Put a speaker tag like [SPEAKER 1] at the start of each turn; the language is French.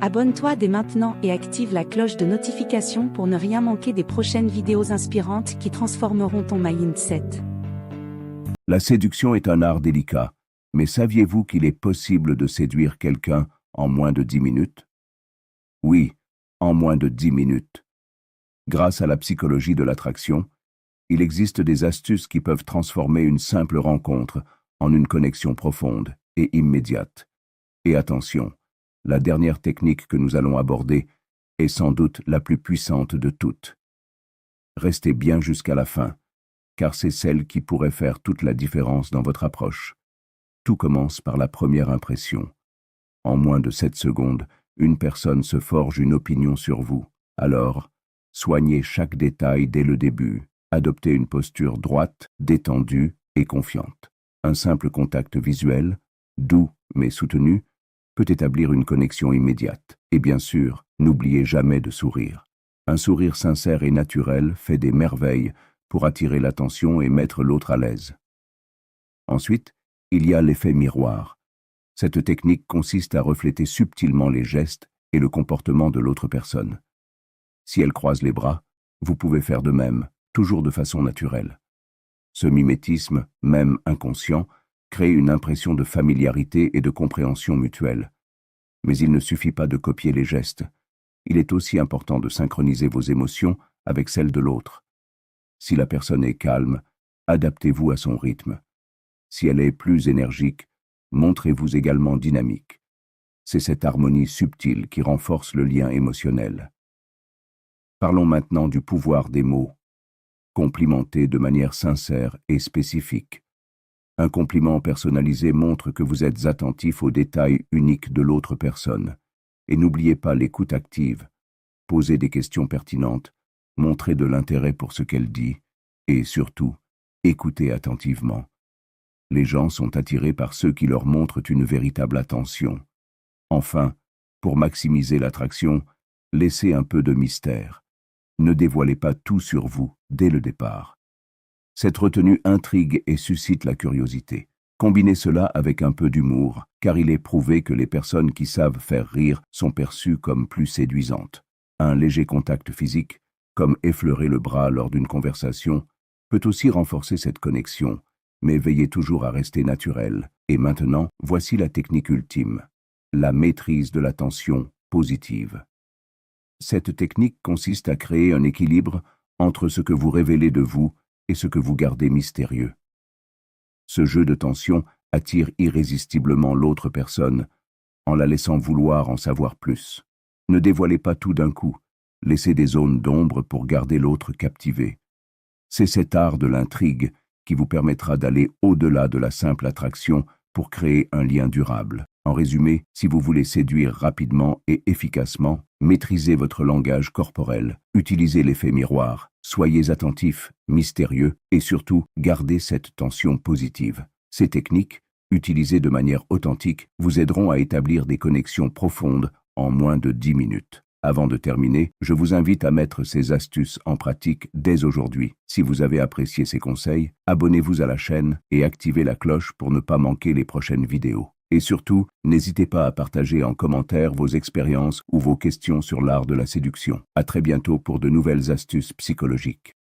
[SPEAKER 1] Abonne-toi dès maintenant et active la cloche de notification pour ne rien manquer des prochaines vidéos inspirantes qui transformeront ton mindset.
[SPEAKER 2] La séduction est un art délicat, mais saviez-vous qu'il est possible de séduire quelqu'un en moins de 10 minutes? Oui, en moins de 10 minutes. Grâce à la psychologie de l'attraction, il existe des astuces qui peuvent transformer une simple rencontre en une connexion profonde et immédiate. Et attention, la dernière technique que nous allons aborder est sans doute la plus puissante de toutes. Restez bien jusqu'à la fin, car c'est celle qui pourrait faire toute la différence dans votre approche. Tout commence par la première impression. En moins de 7 secondes, une personne se forge une opinion sur vous. Alors, soignez chaque détail dès le début. Adoptez une posture droite, détendue et confiante. Un simple contact visuel, doux mais soutenu, peut établir une connexion immédiate. Et bien sûr, n'oubliez jamais de sourire. Un sourire sincère et naturel fait des merveilles pour attirer l'attention et mettre l'autre à l'aise. Ensuite, il y a l'effet miroir. Cette technique consiste à refléter subtilement les gestes et le comportement de l'autre personne. Si elle croise les bras, vous pouvez faire de même, toujours de façon naturelle. Ce mimétisme, même inconscient, crée une impression de familiarité et de compréhension mutuelle. Mais il ne suffit pas de copier les gestes. Il est aussi important de synchroniser vos émotions avec celles de l'autre. Si la personne est calme, adaptez-vous à son rythme. Si elle est plus énergique, montrez-vous également dynamique. C'est cette harmonie subtile qui renforce le lien émotionnel. Parlons maintenant du pouvoir des mots. Complimentez de manière sincère et spécifique. Un compliment personnalisé montre que vous êtes attentif aux détails uniques de l'autre personne. Et n'oubliez pas l'écoute active. Posez des questions pertinentes, montrez de l'intérêt pour ce qu'elle dit, et surtout, écoutez attentivement. Les gens sont attirés par ceux qui leur montrent une véritable attention. Enfin, pour maximiser l'attraction, laissez un peu de mystère. Ne dévoilez pas tout sur vous dès le départ. Cette retenue intrigue et suscite la curiosité. Combinez cela avec un peu d'humour, car il est prouvé que les personnes qui savent faire rire sont perçues comme plus séduisantes. Un léger contact physique, comme effleurer le bras lors d'une conversation, peut aussi renforcer cette connexion, mais veillez toujours à rester naturel. Et maintenant, voici la technique ultime, la maîtrise de l'attention positive. Cette technique consiste à créer un équilibre entre ce que vous révélez de vous et ce que vous gardez mystérieux. Ce jeu de tension attire irrésistiblement l'autre personne, en la laissant vouloir en savoir plus. Ne dévoilez pas tout d'un coup, laissez des zones d'ombre pour garder l'autre captivé. C'est cet art de l'intrigue qui vous permettra d'aller au-delà de la simple attraction pour créer un lien durable. En résumé, si vous voulez séduire rapidement et efficacement, maîtrisez votre langage corporel, utilisez l'effet miroir, soyez attentif, mystérieux et surtout, gardez cette tension positive. Ces techniques, utilisées de manière authentique, vous aideront à établir des connexions profondes en moins de 10 minutes. Avant de terminer, je vous invite à mettre ces astuces en pratique dès aujourd'hui. Si vous avez apprécié ces conseils, abonnez-vous à la chaîne et activez la cloche pour ne pas manquer les prochaines vidéos. Et surtout, n'hésitez pas à partager en commentaire vos expériences ou vos questions sur l'art de la séduction. À très bientôt pour de nouvelles astuces psychologiques.